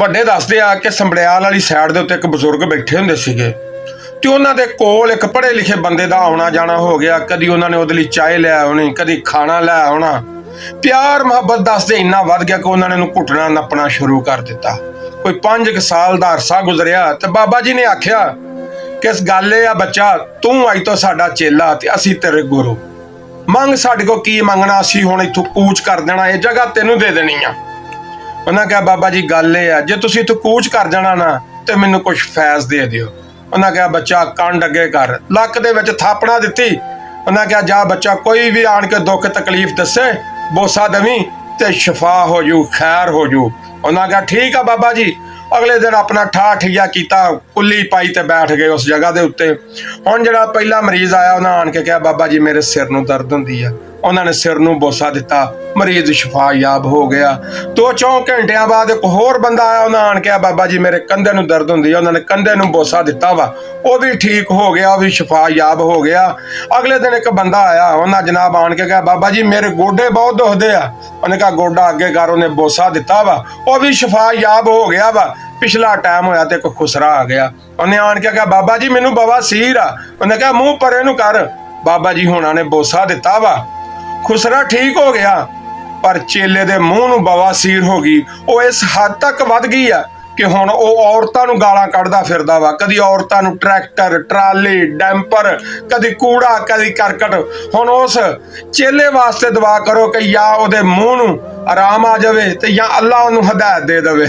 ਵੱਡੇ ਦੱਸਦੇ ਆ ਕਿ ਸੰਬੜਿਆਲ ਵਾਲੀ ਸਾਈਡ ਦੇ ਉੱਤੇ ਇੱਕ ਬਜ਼ੁਰਗ ਬੈਠੇ ਹੁੰਦੇ ਸੀਗੇ ਤੇ ਉਹਨਾਂ ਦੇ ਕੋਲ ਇੱਕ ਪੜ੍ਹੇ ਲਿਖੇ ਬੰਦੇ ਦਾ ਆਉਣਾ ਜਾਣਾ ਹੋ ਗਿਆ। ਕਦੀ ਉਹਨਾਂ ਨੇ ਉਹਦੇ ਲਈ ਚਾਹ ਲੈ ਆਉਣੀ, ਕਦੀ ਖਾਣਾ ਲੈ ਆਉਣਾ। ਪਿਆਰ ਮੁਹੱਬਤ ਦੱਸਦੇ ਇੰਨਾ ਵੱਧ ਗਿਆ ਕਿ ਉਹਨਾਂ ਨੇ ਉਹਨੂੰ ਘੁੱਟਣਾ ਨੱਪਣਾ ਸ਼ੁਰੂ ਕਰ ਦਿੱਤਾ। ਕੋਈ 5 ਸਾਲ ਦਾ ਅਰਸਾ ਗੁਜ਼ਰਿਆ ਤੇ ਬਾਬਾ ਜੀ ਨੇ ਆਖਿਆ ਕਿ ਇਸ ਗੱਲ ਇਹ ਆ, ਬੱਚਾ ਤੂੰ ਅੱਜ ਤੋਂ ਸਾਡਾ ਚੇਲਾ ਤੇ ਅਸੀਂ ਤੇਰੇ ਗੁਰੂ। ਮੰਗ ਸਾਡੇ ਕੋਲ ਕੀ ਮੰਗਣਾ, ਅਸੀਂ ਹੁਣ ਇੱਥੋਂ ਕੂਚ ਕਰ ਦੇਣਾ, ਇਹ ਜਗ੍ਹਾ ਤੈਨੂੰ ਦੇ ਦੇਣੀ ਆ। ਉਹਨਾਂ ਕਿਹਾ ਬਾਬਾ ਜੀ ਗੱਲ ਇਹ ਆ, ਜੇ ਤੁਸੀਂ ਇੱਥੋਂ ਕੂਚ ਕਰ ਜਾਣਾ ਨਾ ਤੇ ਮੈਨੂੰ ਕੁਛ ਫੈਜ਼ ਦੇ ਦਿਓ। ਉਹਨਾਂ ਕਿਹਾ ਬੱਚਾ ਕੰਡ ਅੱਗੇ ਕਰ, ਲੱਕ ਦੇ ਵਿੱਚ ਥਾਪਣਾ ਦਿੱਤੀ। ਉਹਨਾਂ ਕਿਹਾ ਜਾ ਬੱਚਾ ਕੋਈ ਵੀ ਆਣ ਕੇ ਦੁੱਖ ਤਕਲੀਫ ਦੱਸੇ ਬੋਸਾ ਦਵੀਂ ਤੇ ਸ਼ਫਾ ਹੋ ਜੂ, ਖੈਰ ਹੋ ਜੂ। ਉਹਨਾਂ ਕਿਹਾ ਠੀਕ ਆ ਬਾਬਾ ਜੀ। ਅਗਲੇ ਦਿਨ ਆਪਣਾ ਠਾ ਠਈਆ ਕੀਤਾ, ਕੁੱਲੀ ਪਾਈ ਤੇ ਬੈਠ ਗਏ ਉਸ ਜਗ੍ਹਾ ਦੇ ਉੱਤੇ। ਹੁਣ ਜਿਹੜਾ ਪਹਿਲਾ ਮਰੀਜ਼ ਆਇਆ ਉਹਨਾਂ ਆਣ ਕੇ ਕਿਹਾ ਬਾਬਾ ਜੀ ਮੇਰੇ ਸਿਰ ਨੂੰ ਦਰਦ ਹੁੰਦੀ ਆ। ਉਹਨਾਂ ਨੇ ਸਿਰ ਨੂੰ ਬੋਸਾ ਦਿੱਤਾ, ਮਰੀਜ਼ ਸ਼ਫਾ ਯਾਬ ਹੋ ਗਿਆ। 2-4 ਘੰਟਿਆਂ ਬਾਅਦ ਇੱਕ ਹੋਰ ਬੰਦਾ ਆਇਆ, ਉਹਨਾਂ ਆਣ ਕੇ ਬਾਬਾ ਜੀ ਮੇਰੇ ਕੰਧੇ ਨੂੰ ਦਰਦ ਹੁੰਦੀ ਆ। ਉਹਨਾਂ ਨੇ ਕੰਧੇ ਨੂੰ ਬੋਸਾ ਦਿੱਤਾ ਵਾ, ਉਹ ਵੀ ਠੀਕ ਹੋ ਗਿਆ, ਉਹ ਵੀ ਸ਼ਫਾ ਯਾਬ ਹੋ ਗਿਆ। ਅਗਲੇ ਦਿਨ ਇੱਕ ਬੰਦਾ ਆਇਆ, ਉਹਨਾਂ ਜਨਾਬ ਆਣ ਕੇ ਕਿਹਾ ਬਾਬਾ ਜੀ ਮੇਰੇ ਗੋਡੇ ਬਹੁਤ ਦੁਖਦੇ ਆ। ਉਹਨੇ ਕਿਹਾ ਗੋਡਾ ਅੱਗੇ ਕਰ, ਉਹਨੇ ਬੋਸਾ ਦਿੱਤਾ ਵਾ, ਉਹ ਵੀ ਸ਼ਫਾ ਯਾਬ ਹੋ ਗਿਆ ਵਾ। ਪਿਛਲਾ ਟਾਈਮ ਹੋਇਆ ਤੇ ਇੱਕ ਖੁਸਰਾ ਆ ਗਿਆ, ਉਹਨੇ ਆਣ ਕੇ ਕਿਹਾ ਬਾਬਾ ਜੀ ਮੈਨੂੰ ਬਵਾਸੀਰ ਆ। ਉਹਨੇ ਕਿਹਾ ਮੂੰਹ ਪਰੇ ਨੂੰ ਕਰ। ਬਾਬਾ ਜੀ ਹੁਣਾਂ ਨੇ ਬੋਸਾ ਦਿੱਤਾ ਵਾ, ਖੁਸਰਾ ਠੀਕ ਹੋ ਗਿਆ, ਪਰ ਚੇਲੇ ਦੇ ਮੂੰਹ ਨੂੰ ਬਵਾਸੀਰ ਹੋ ਗਈ। ਉਹ ਇਸ ਹੱਦ ਤੱਕ ਵੱਧ ਗਈ ਆ ਕਿ ਹੁਣ ਉਹ ਔਰਤਾਂ ਨੂੰ ਗਾਲਾਂ ਕੱਢਦਾ ਫਿਰਦਾ ਵਾ। ਕਦੀ ਔਰਤਾਂ ਨੂੰ ਟਰੈਕਟਰ, ਟਰਾਲੀ, ਡੈਂਪਰ, ਕਦੀ ਕੂੜਾ, ਕਦੀ ਕਰਕਟ। ਹੁਣ ਉਸ ਚੇਲੇ ਵਾਸਤੇ ਦੁਆ ਕਰੋ ਕਿ ਜਾਂ ਉਹਦੇ ਮੂੰਹ ਨੂੰ ਆਰਾਮ ਆ ਜਾਵੇ ਤੇ ਜਾਂ ਅੱਲਾ ਉਹਨੂੰ ਹਦਾਇਤ ਦੇ ਦੇਵੇ।